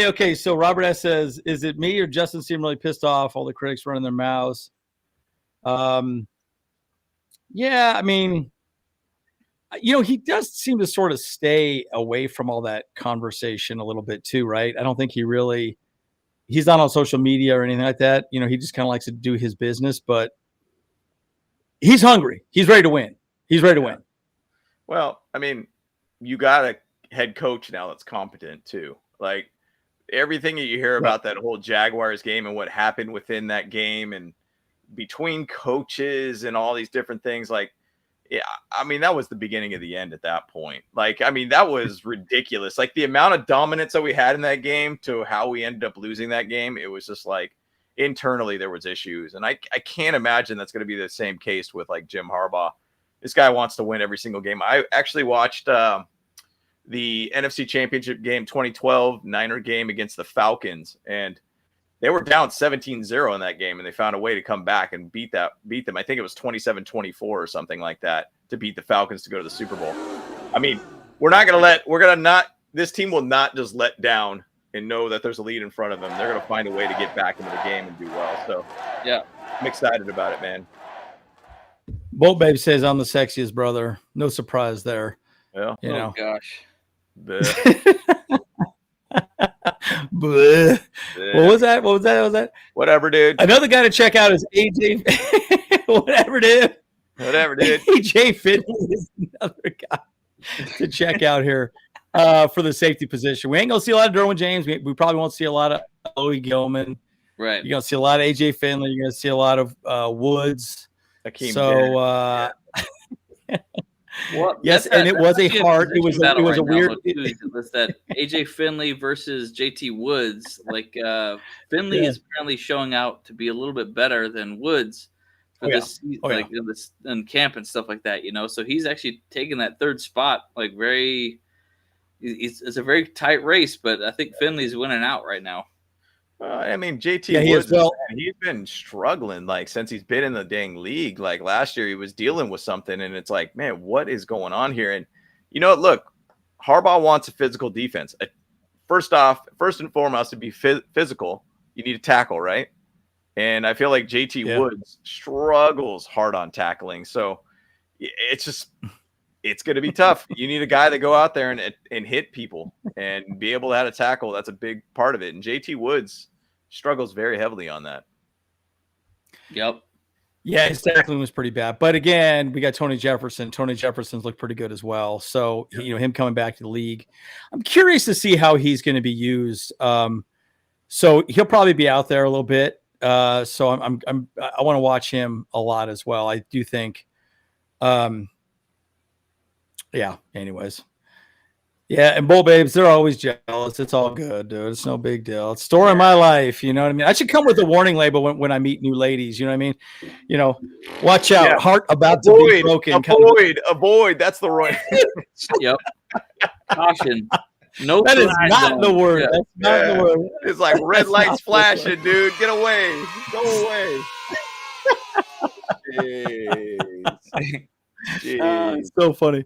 Okay, so Robert S says, is it me or Justin seemed really pissed off? All the critics running their mouths. Yeah, I mean, he does seem to sort of stay away from all that conversation a little bit too, right? I don't think he's not on social media or anything like that. He just kind of likes to do his business, but he's hungry. He's ready to win. He's ready to win. Well, I mean, you got a head coach now that's competent too. Like everything that you hear about that whole Jaguars game and what happened within that game and between coaches and all these different things, like, yeah, I mean, that was the beginning of the end at that point. Like, I mean, that was ridiculous. Like the amount of dominance that we had in that game to how we ended up losing that game, it was just like internally there was issues. And I can't imagine that's going to be the same case with like Jim Harbaugh. This guy wants to win every single game. I actually watched the NFC Championship game 2012 Niner game against the Falcons, and they were down 17-0 in that game, and they found a way to come back and beat them. I think it was 27-24 or something like that to beat the Falcons to go to the Super Bowl. I mean, this team will not just let down and know that there's a lead in front of them. They're going to find a way to get back into the game and do well. So yeah, I'm excited about it, man. Bolt Babe says I'm the sexiest brother. No surprise there. Yeah. Oh gosh. What was that? Whatever, dude. Another guy to check out is AJ. Whatever, dude. AJ Finley is another guy to check out here for the safety position. We ain't gonna see a lot of Derwin James. We probably won't see a lot of Louis Gilman. Right. You're gonna see a lot of AJ Finley. You're gonna see a lot of Woods. Well, yes, and it was a hard. It was a weird. It's that AJ Finley versus JT Woods. Like Finley is apparently showing out to be a little bit better than Woods for this, in camp and stuff like that. So he's actually taking that third spot. Like it's a very tight race, but I think Finley's winning out right now. I mean, JT Woods, he's been struggling like since he's been in the dang league. Like last year, he was dealing with something, and it's like, man, what is going on here? And look, Harbaugh wants a physical defense. First and foremost, to be physical, you need a tackle, right? And I feel like JT Woods struggles hard on tackling, so it's going to be tough. You need a guy that go out there and hit people and be able to have a tackle. That's a big part of it. And JT Woods struggles very heavily on that. Yep. Yeah, his tackling was pretty bad. But again, we got Tony Jefferson. Tony Jefferson's looked pretty good as well. So, him coming back to the league, I'm curious to see how he's going to be used. So he'll probably be out there a little bit. So I want to watch him a lot as well. I do think, anyways. Yeah, and Bull Babes, they're always jealous. It's all good, dude. It's no big deal. It's story of my life, you know what I mean? I should come with a warning label when I meet new ladies, you know what I mean? Watch out. Yeah. Heart about to be broken. Avoid. That's the right. Yep. Caution. No, that is not the word. Yeah. That's not the word. It's like red lights flashing, dude. Get away. Go away. Jeez. It's so funny.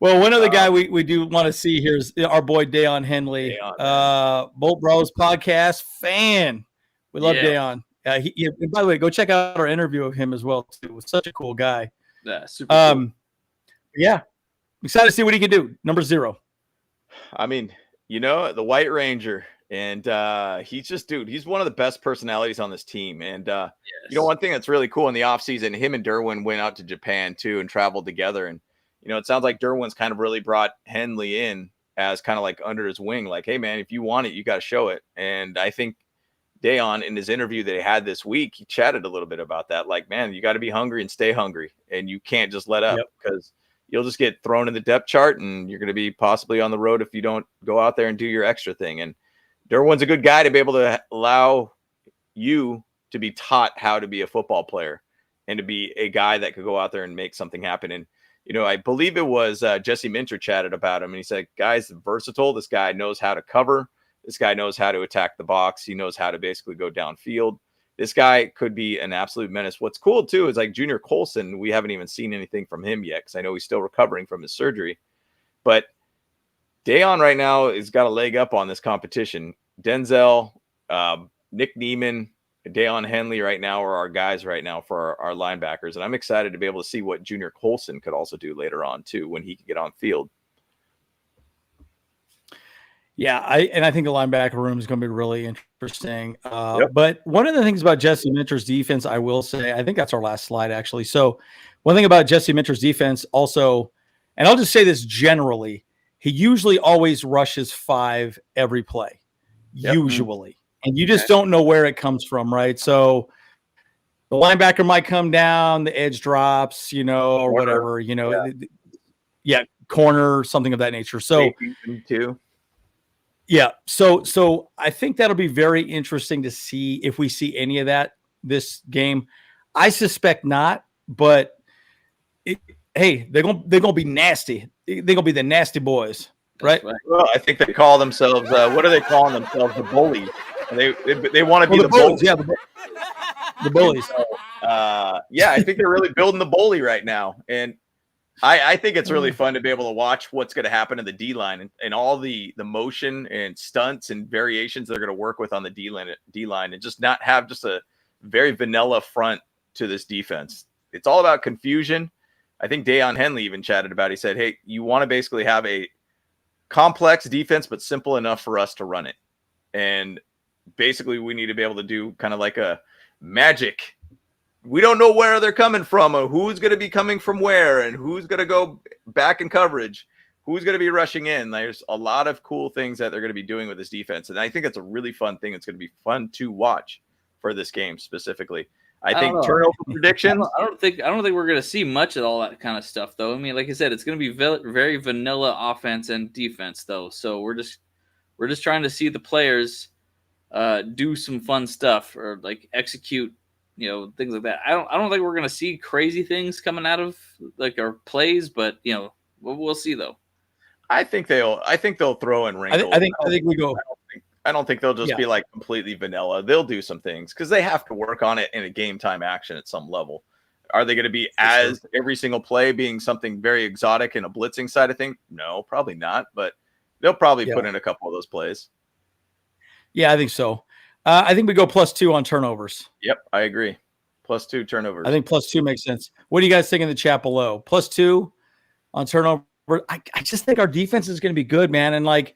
Well, one other guy we do want to see here is our boy Dayon Henley, Bolt Bros podcast fan. We love Dayon. And by the way, go check out our interview of him as well too. Such a cool guy. Yeah, super cool. Yeah, excited to see what he can do. Number 0. I mean, the White Ranger, and he's just, dude, he's one of the best personalities on this team. And one thing that's really cool in the offseason, him and Derwin went out to Japan too and traveled together. And it sounds like Derwin's kind of really brought Henley in as kind of like under his wing. Like, hey, man, if you want it, you got to show it. And I think Dayon, in his interview that he had this week, he chatted a little bit about that. Like, man, you got to be hungry and stay hungry. And you can't just let up because you'll just get thrown in the depth chart and you're going to be possibly on the road if you don't go out there and do your extra thing. And Derwin's a good guy to be able to allow you to be taught how to be a football player and to be a guy that could go out there and make something happen. And I believe it was Jesse Minter chatted about him, and he said, guys, versatile. This guy knows how to cover. This guy knows how to attack the box. He knows how to basically go downfield. This guy could be an absolute menace. What's cool, too, is like Junior Colson, we haven't even seen anything from him yet because I know he's still recovering from his surgery. But Deion right now has got a leg up on this competition. Denzel, Nick Neiman, Deion Henley right now are our guys right now for our linebackers. And I'm excited to be able to see what Junior Colson could also do later on too, when he can get on field. Yeah, I think the linebacker room is going to be really interesting. But one of the things about Jesse Minter's defense, I will say, I think that's our last slide actually. So one thing about Jesse Minter's defense also, and I'll just say this generally, he usually always rushes 5 every play, usually. And you just don't know where it comes from, right? So the linebacker might come down, the edge drops, or corner, whatever, corner, something of that nature. So too. Yeah. So I think that'll be very interesting to see if we see any of that this game. I suspect not, but hey, they're gonna be nasty. They're gonna be the nasty boys, right? Well, I think they call themselves. What are they calling themselves? The bullies. They want to be the bullies. Yeah, the bullies. I think they're really building the bully right now, and I think it's really fun to be able to watch what's going to happen in the D line and all the motion and stunts and variations they're going to work with on the D line, and just not have just a very vanilla front to this defense. It's all about confusion. I think Deion Henley even chatted about it. He said, hey, you want to basically have a complex defense, but simple enough for us to run it. And basically we need to be able to do kind of like a magic. We don't know where they're coming from or who's going to be coming from where and who's going to go back in coverage, who's going to be rushing in. There's a lot of cool things that they're going to be doing with this defense. And I think it's a really fun thing. It's going to be fun to watch for this game specifically. I think turnover predictions. I don't think we're going to see much of all that kind of stuff, though. I mean, like I said, it's going to be very vanilla offense and defense, though. So we're just trying to see the players do some fun stuff or like execute, things like that. I don't think we're going to see crazy things coming out of like our plays, but we'll see though. I think they'll throw in wrinkles. I think we go. I don't think they'll just be like completely vanilla. They'll do some things because they have to work on it in a game time action at some level. Are they going to be every single play being something very exotic in a blitzing side of things? No, probably not. But they'll probably put in a couple of those plays. Yeah, I think so. I think we go +2 on turnovers. Yep, I agree. +2 turnovers. I think +2 makes sense. What do you guys think in the chat below? +2 on turnover. I just think our defense is going to be good, man. And like,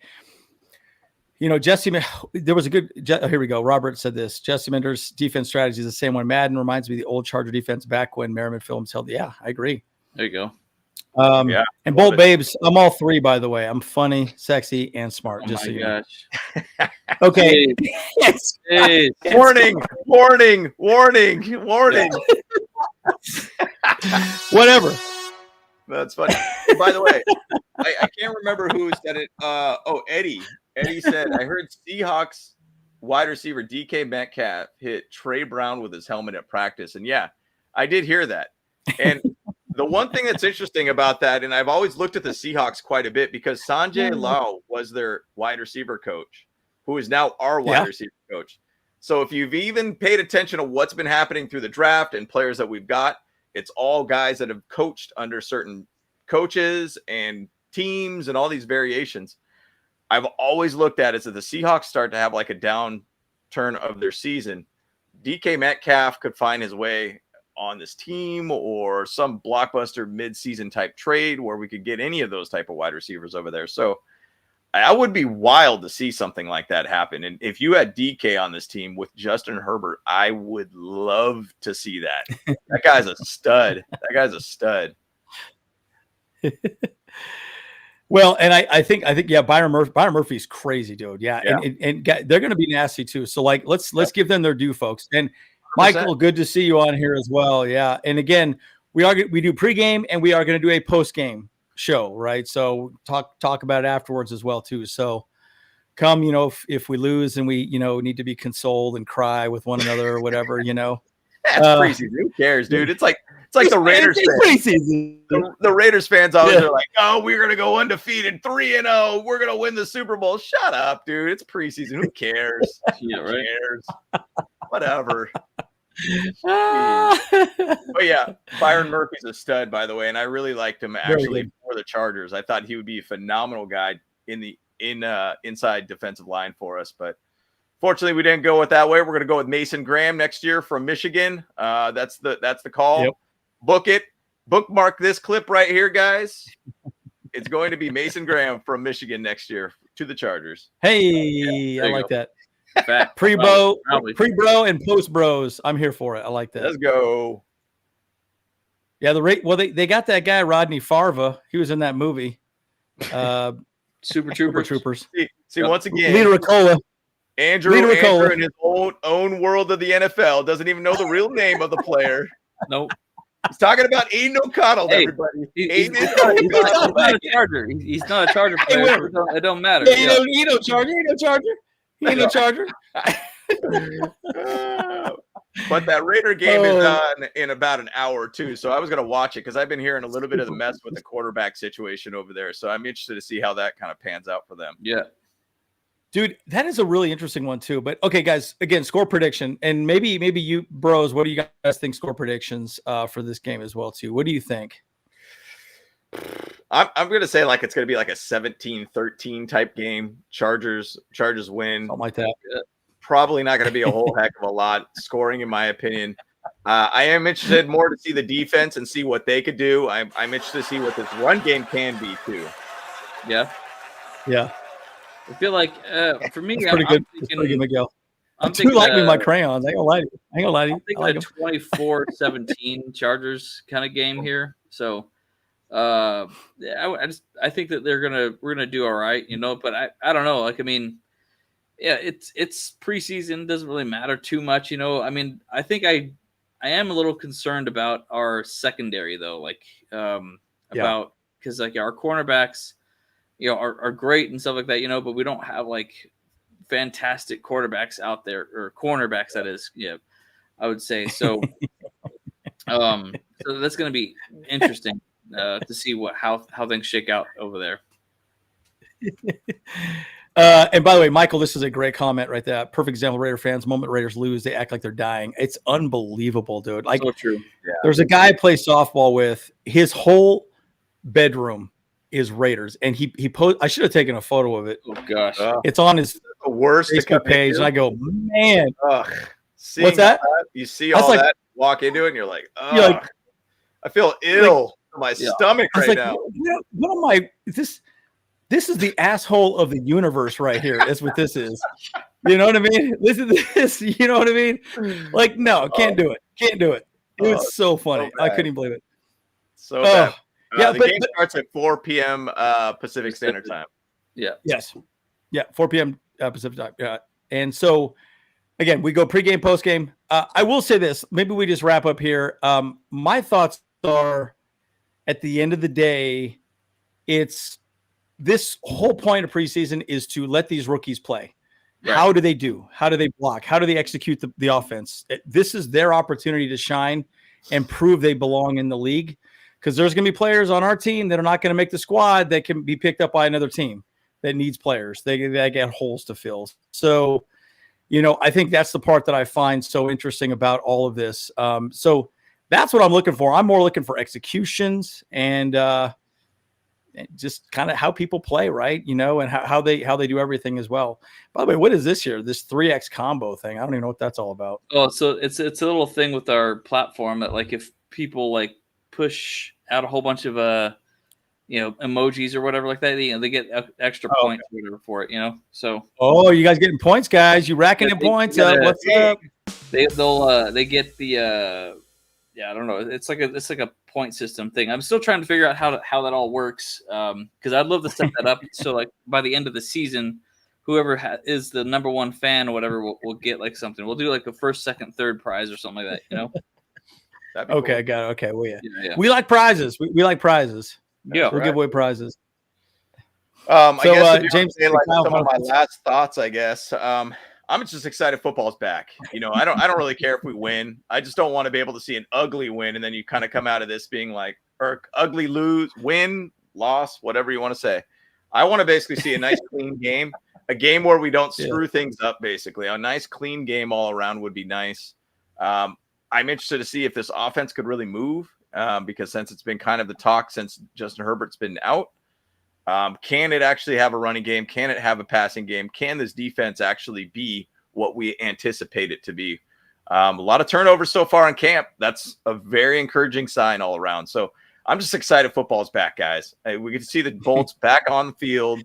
Jesse, there was a good, here we go. Robert said this. Jesse Minter's defense strategy is the same one. Madden reminds me of the old Charger defense back when Merriman Films held. Yeah, I agree. There you go. And Bold Babes, I'm all 3, by the way. I'm funny, sexy, and smart. Oh my gosh. Okay. Hey. Warning. Whatever. That's funny. By the way, I can't remember who said it. Eddie. Eddie said, I heard Seahawks wide receiver DK Metcalf hit Trey Brown with his helmet at practice. And yeah, I did hear that. And the one thing that's interesting about that, and I've always looked at the Seahawks quite a bit because Sanjay Lau was their wide receiver coach, who is now our wide receiver coach. So if you've even paid attention to what's been happening through the draft and players that we've got, it's all guys that have coached under certain coaches and teams and all these variations. I've always looked at it as the Seahawks start to have like a downturn of their season. DK Metcalf could find his way on this team or some blockbuster mid-season type trade where we could get any of those type of wide receivers over there. So I would be wild to see something like that happen. And if you had DK on this team with Justin Herbert, I would love to see that. That guy's a stud. Well, and I think Byron Murphy's crazy, dude. Yeah. And they're going to be nasty too. So like, let's give them their due, folks. And 100%. Michael, good to see you on here as well. Yeah. And again, we do pregame and we are going to do a postgame show, right? So talk about it afterwards as well too. So come, if we lose and we, need to be consoled and cry with one another or whatever, That's preseason. Who cares, dude? It's like the Raiders fans. The Raiders fans always are like, oh, we're going to go undefeated 3-0. We're going to win the Super Bowl. Shut up, dude. It's preseason. Who cares? Who cares? Whatever. But yeah, Byron Murphy's a stud, by the way, and I really liked him actually for the Chargers. I thought he would be a phenomenal guy. inside defensive line for us. But fortunately, we didn't go with that way. We're going to go with Mason Graham next year from Michigan. That's the call. Yep. Book it. Bookmark this clip right here, guys. It's going to be Mason Graham from Michigan next year to the Chargers. Hey, I like that. Fact. Pre-bro, Probably. pre-bro, and post-bros. I'm here for it. I like that. Let's go. Yeah, they got that guy Rodney Farva. He was in that movie. Super Super Troopers. Troopers. See once again, Leader Ricola. Andrew in his own world of the NFL doesn't even know the real name of the player. Nope. He's talking about Aiden O'Connell, Hey, everybody. He's not a Charger. He's not a Charger player. So it don't matter. Yeah, you know Charger. You know Charger. You know Charger. But that Raider game is on in about an hour too, so I was going to watch it because I've been hearing a little bit of the mess with the quarterback situation over there. So I'm interested to see how that kind of pans out for them. Yeah. Dude, that is a really interesting one too. But okay, guys, again, score prediction, and maybe you bros, what do you guys think score predictions for this game as well too? What do you think? I'm going to say like it's going to be like a 17-13 type game. Chargers win. Something like that. Probably not going to be a whole heck of a lot scoring, in my opinion. I am interested more to see the defense and see what they could do. I'm interested to see what this run game can be too. Yeah. Yeah. I feel like for me, It's pretty good. It's pretty good, Miguel. I'm too like me my crayons. I ain't gonna lie to you. I think a 24-17 Chargers kind of game here. So I think that we're gonna do all right, but I don't know. Like, I mean, yeah, it's preseason, doesn't really matter too much, I mean, I think I am a little concerned about our secondary though, like about because like our cornerbacks, are great and stuff like that, but we don't have like fantastic quarterbacks out there, or cornerbacks, that is, I would say. So so that's going to be interesting to see how things shake out over there. And by the way, Michael, this is a great comment right there. Perfect example. Raider fans, moment Raiders lose, they act like they're dying. It's unbelievable, dude. Like, so true. Yeah. There's a guy I play softball with. His whole bedroom is Raiders, and he I should have taken a photo of it. Oh gosh, it's on his the worst Facebook page, and I go, man, what's that? You see all that, walk into it, and you're like, I feel ill in my stomach right now. What am I? This is the asshole of the universe right here. That's what this is. You know what I mean? Listen to this. You know what I mean? Like, no, can't do it. Can't do it. It was so funny. I couldn't believe it. So bad. The game starts at 4 p.m. Pacific Standard Time. Yeah. Yes. Yeah, 4 p.m. Pacific time. Yeah. And so, again, we go pregame, postgame. I will say this. Maybe we just wrap up here. My thoughts are, at the end of the day, it's this whole point of preseason is to let these rookies play. Right. How do they do? How do they block? How do they execute the offense? This is their opportunity to shine and prove they belong in the league. Because there's going to be players on our team that are not going to make the squad that can be picked up by another team that needs players. They get holes to fill. So, I think that's the part that I find so interesting about all of this. So that's what I'm looking for. I'm more looking for executions and just kind of how people play, right? And how they do everything as well. By the way, what is this here? This 3X combo thing? I don't even know what that's all about. Oh, so it's a little thing with our platform that, like, if people like push out a whole bunch of emojis or whatever like that, they get extra points or whatever for it, So you guys getting points, guys? You racking in points? What's up? They get the I don't know. It's like a point system thing. I'm still trying to figure out how that all works, because I'd love to set that up so like by the end of the season, whoever is the number one fan or whatever will get like something. We'll do like a first, second, third prize or something like that, Okay, cool. I got it. Okay, well, yeah. We like prizes. We like prizes. Yeah, we'll give away prizes. I guess James, say like some of my last thoughts. I guess I'm just excited football's back. I don't really care if we win. I just don't want to be able to see an ugly win, and then you kind of come out of this being like, or ugly lose, win, loss, whatever you want to say. I want to basically see a nice clean game, a game where we don't screw things up. Basically, a nice clean game all around would be nice. I'm interested to see if this offense could really move, because since it's been kind of the talk since Justin Herbert's been out, Can it actually have a running game? Can it have a passing game? Can this defense actually be what we anticipate it to be? A lot of turnovers so far in camp. That's a very encouraging sign all around. So I'm just excited football's back, guys. We get to see the Bolts back on the field.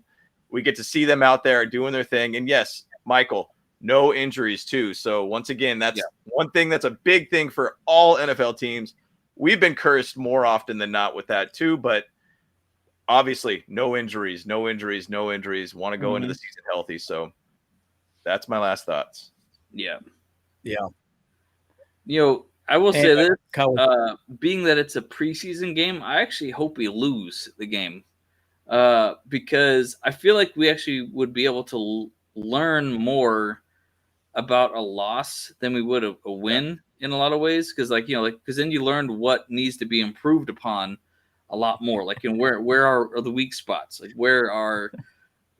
We get to see them out there doing their thing. And yes, Michael, no injuries too. So once again, that's one thing that's a big thing for all NFL teams. We've been cursed more often than not with that too, but obviously no injuries. Want to go into the season healthy. So that's my last thoughts. Yeah. I will say this, being that it's a preseason game, I actually hope we lose the game because I feel like we actually would be able to learn more about a loss than we would a win in a lot of ways. Because because then you learned what needs to be improved upon a lot more. Like, where are the weak spots? Like, where are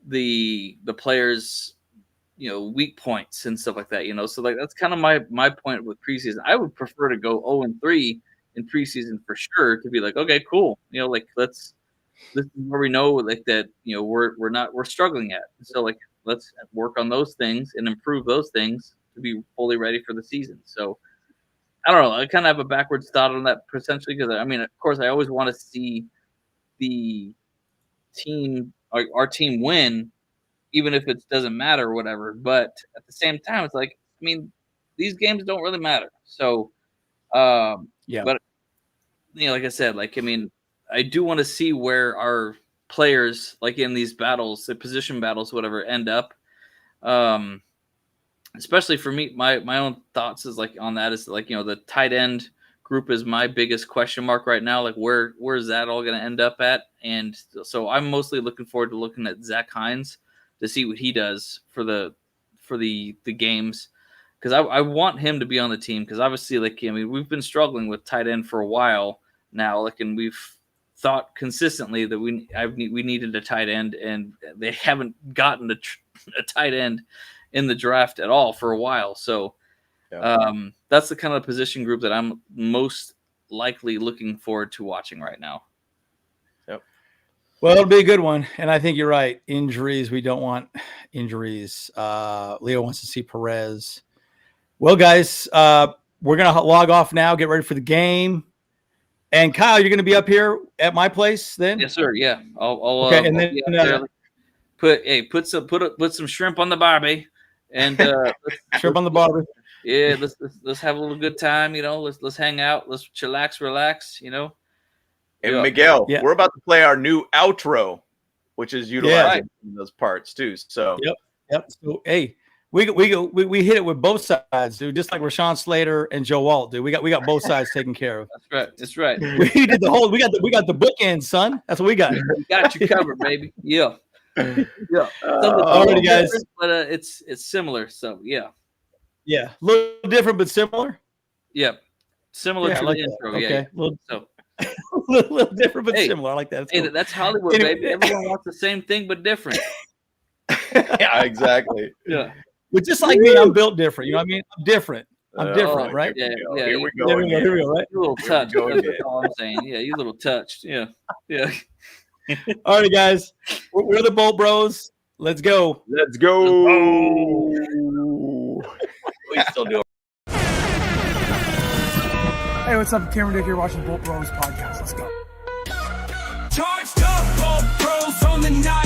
the players' weak points and stuff like that, so that's kind of my point with preseason. I would prefer to go 0-3 in preseason for sure, to be like, okay, cool, this is where we know that we're struggling at, so let's work on those things and improve those things to be fully ready for the season. So I don't know, I kind of have a backwards thought on that potentially, because of course I always want to see the team, our team, win, even if it doesn't matter or whatever. But at the same time, it's like, these games don't really matter. So, but like I said, I do want to see where our players, in these battles, the position battles, whatever, end up. Especially for me, my own thoughts is on that is the tight end group is my biggest question mark right now. Where is that all going to end up at? And so I'm mostly looking forward to looking at Zach Hines to see what he does for the games, because I want him to be on the team, because obviously we've been struggling with tight end for a while now, and we've thought consistently that we needed a tight end, and they haven't gotten a tight end in the draft at all for a while. So that's the kind of position group that I'm most likely looking forward to watching right now. Well, it'll be a good one. And I think you're right. Injuries. We don't want injuries. Leo wants to see Perez. Well, guys, we're going to log off now. Get ready for the game. And Kyle, you're going to be up here at my place then? Yes, sir. Yeah. I'll okay. And then put some shrimp on the barbie, and shrimp on the barbie. Yeah. Let's have a little good time. Let's hang out. Let's chillax, relax, And Miguel, we're about to play our new outro, which is utilizing those parts too. So yep. So hey, we hit it with both sides, dude. Just like Rashawn Slater and Joe Alt, dude. We got both sides taken care of. That's right. We did the whole. We got the bookend, son. That's what we got. We got you covered, baby. Yeah. Alrighty, guys. But it's similar. So yeah. Yeah, a little different but similar. Yep. Similar to the intro. Okay. Yeah. A little different but similar. I like that. Hey, that's Hollywood, baby. Everyone wants the same thing but different. Yeah, exactly. Yeah. But just like me, I'm built different. You know what I mean? I'm different. I'm different, right? Yeah. Here we go. Here we go. Right? You a little touched. That's all I'm saying. Yeah, you a little touched. Yeah. All right, guys. We're the Bolt Bros. Let's go. Let's go. We still do. Hey, what's up? Cameron Dick here, watching Bolt Bros podcast. Let's go. Charged up, Bolt Bros on the night.